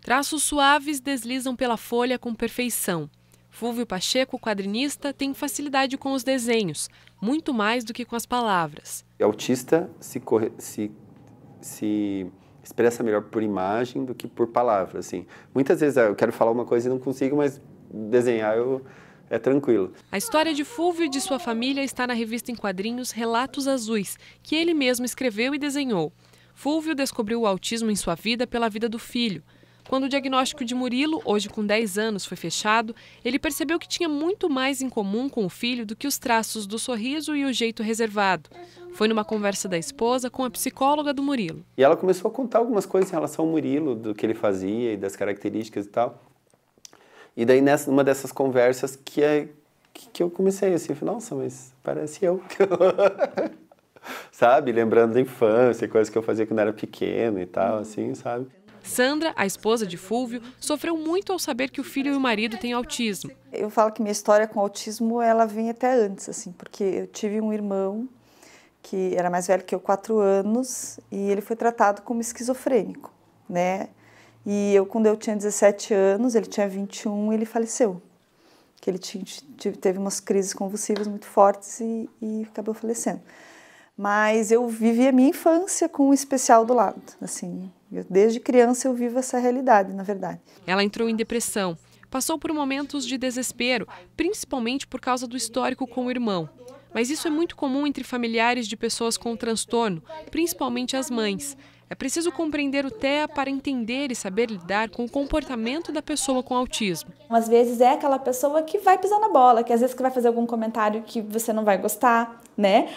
Traços suaves deslizam pela folha com perfeição. Fúlvio Pacheco, quadrinista, tem facilidade com os desenhos, muito mais do que com as palavras. O autista se expressa melhor por imagem do que por palavras, assim. Muitas vezes eu quero falar uma coisa e não consigo, mas desenhar é tranquilo. A história de Fúlvio e de sua família está na revista em quadrinhos Relatos Azuis, que ele mesmo escreveu e desenhou. Fúlvio descobriu o autismo em sua vida pela vida do filho. Quando o diagnóstico de Murilo, hoje com 10 anos, foi fechado, ele percebeu que tinha muito mais em comum com o filho do que os traços do sorriso e o jeito reservado. Foi numa conversa da esposa com a psicóloga do Murilo. E ela começou a contar algumas coisas em relação ao Murilo, do que ele fazia e das características e tal. E daí, numa dessas conversas, que eu comecei assim, nossa, mas parece eu. Sabe? Lembrando da infância, coisas que eu fazia quando era pequeno e tal, assim, sabe? Sandra, a esposa de Fúlvio, sofreu muito ao saber que o filho e o marido têm autismo. Eu falo que minha história com autismo, ela vem até antes, assim, porque eu tive um irmão que era mais velho que eu, 4 anos, e ele foi tratado como esquizofrênico, né? E quando eu tinha 17 anos, ele tinha 21, ele faleceu. Que ele teve umas crises convulsivas muito fortes e acabou falecendo. Mas eu vivi a minha infância com um especial do lado, assim. Desde criança eu vivo essa realidade, na verdade. Ela entrou em depressão, passou por momentos de desespero, principalmente por causa do histórico com o irmão. Mas isso é muito comum entre familiares de pessoas com transtorno, principalmente as mães. É preciso compreender o TEA para entender e saber lidar com o comportamento da pessoa com autismo. Às vezes é aquela pessoa que vai pisar na bola, que às vezes que vai fazer algum comentário que você não vai gostar, né?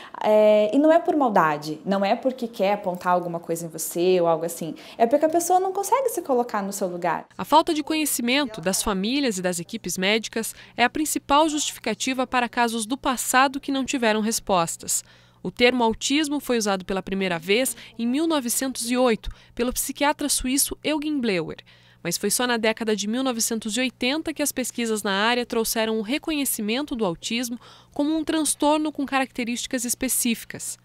E não é por maldade, não é porque quer apontar alguma coisa em você ou algo assim. É porque a pessoa não consegue se colocar no seu lugar. A falta de conhecimento das famílias e das equipes médicas é a principal justificativa para casos do passado que não tiveram respostas. O termo autismo foi usado pela primeira vez em 1908 pelo psiquiatra suíço Eugen Bleuler, mas foi só na década de 1980 que as pesquisas na área trouxeram o reconhecimento do autismo como um transtorno com características específicas.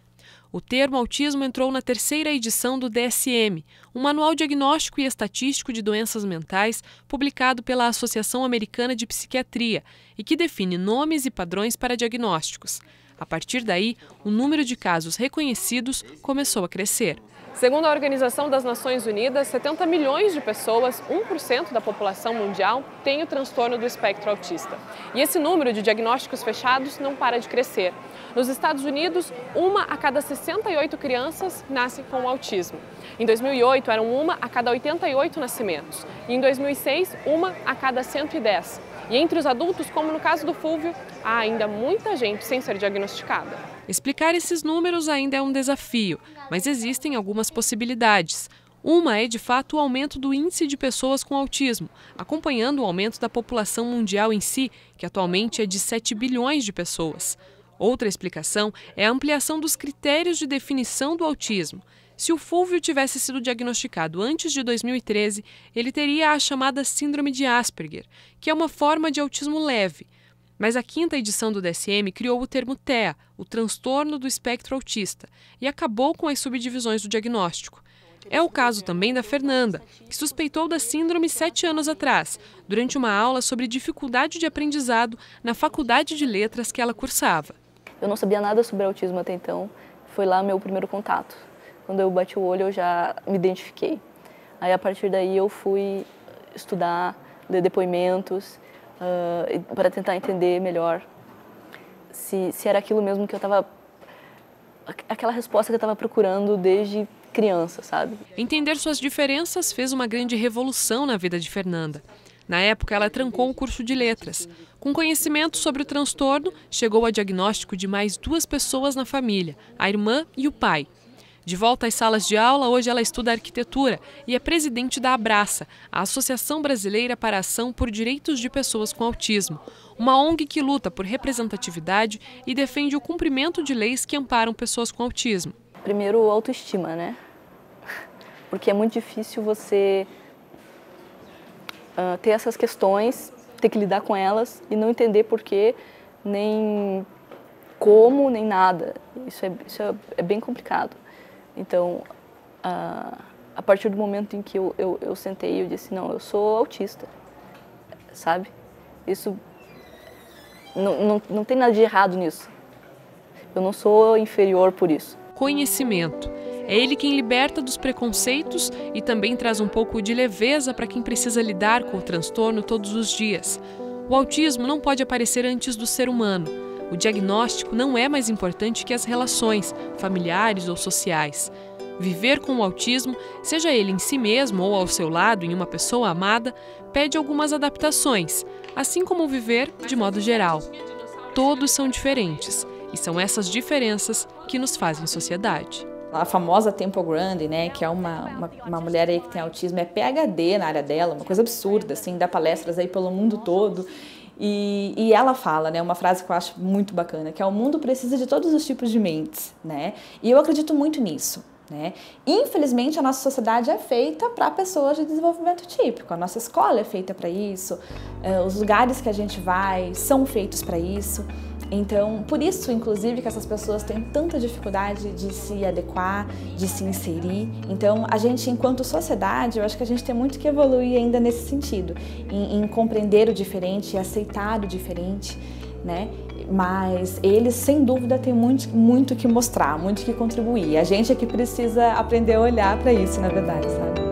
O termo autismo entrou na 3ª edição do DSM, um manual diagnóstico e estatístico de doenças mentais publicado pela Associação Americana de Psiquiatria e que define nomes e padrões para diagnósticos. A partir daí, o número de casos reconhecidos começou a crescer. Segundo a Organização das Nações Unidas, 70 milhões de pessoas, 1% da população mundial, tem o transtorno do espectro autista. E esse número de diagnósticos fechados não para de crescer. Nos Estados Unidos, 1 a cada 68 crianças nasce com autismo. Em 2008, eram 1 a cada 88 nascimentos. E em 2006, 1 a cada 110. E entre os adultos, como no caso do Fúlvio, há ainda muita gente sem ser diagnosticada. Explicar esses números ainda é um desafio, mas existem algumas possibilidades. Uma é, de fato, o aumento do índice de pessoas com autismo, acompanhando o aumento da população mundial em si, que atualmente é de 7 bilhões de pessoas. Outra explicação é a ampliação dos critérios de definição do autismo. Se o Fúlvio tivesse sido diagnosticado antes de 2013, ele teria a chamada síndrome de Asperger, que é uma forma de autismo leve. Mas a 5ª edição do DSM criou o termo TEA, o transtorno do espectro autista, e acabou com as subdivisões do diagnóstico. É o caso também da Fernanda, que suspeitou da síndrome 7 anos atrás, durante uma aula sobre dificuldade de aprendizado na Faculdade de Letras que ela cursava. Eu não sabia nada sobre autismo até então, foi lá meu primeiro contato. Quando eu bati o olho, eu já me identifiquei. Aí, a partir daí, eu fui estudar, ler depoimentos, para tentar entender melhor se era aquilo mesmo que eu estava... aquela resposta que eu estava procurando desde criança, sabe? Entender suas diferenças fez uma grande revolução na vida de Fernanda. Na época, ela trancou o curso de letras. Com conhecimento sobre o transtorno, chegou a diagnóstico de mais 2 pessoas na família, a irmã e o pai. De volta às salas de aula, hoje ela estuda arquitetura e é presidente da Abraça, a Associação Brasileira para a Ação por Direitos de Pessoas com Autismo, uma ONG que luta por representatividade e defende o cumprimento de leis que amparam pessoas com autismo. Primeiro, autoestima, né? Porque é muito difícil você ter essas questões, ter que lidar com elas e não entender porquê, nem como, nem nada. Isso é bem complicado. Então, a partir do momento em que eu sentei e eu disse, não, eu sou autista, sabe? Isso, não tem nada de errado nisso. Eu não sou inferior por isso. Conhecimento. É ele quem liberta dos preconceitos e também traz um pouco de leveza para quem precisa lidar com o transtorno todos os dias. O autismo não pode aparecer antes do ser humano. O diagnóstico não é mais importante que as relações, familiares ou sociais. Viver com o autismo, seja ele em si mesmo ou ao seu lado, em uma pessoa amada, pede algumas adaptações, assim como viver de modo geral. Todos são diferentes, e são essas diferenças que nos fazem sociedade. A famosa Temple Grandin, né, que é uma mulher aí que tem autismo, é PhD na área dela, uma coisa absurda, assim, dá palestras aí pelo mundo todo. E ela fala, né, uma frase que eu acho muito bacana, que é: o mundo precisa de todos os tipos de mentes, né? E eu acredito muito nisso, né? Infelizmente, a nossa sociedade é feita para pessoas de desenvolvimento típico, a nossa escola é feita para isso, os lugares que a gente vai são feitos para isso. Então, por isso, inclusive, que essas pessoas têm tanta dificuldade de se adequar, de se inserir. Então, a gente, enquanto sociedade, eu acho que a gente tem muito que evoluir ainda nesse sentido, em compreender o diferente e aceitar o diferente, né? Mas eles, sem dúvida, têm muito que mostrar, muito que contribuir. A gente é que precisa aprender a olhar para isso, na verdade, sabe?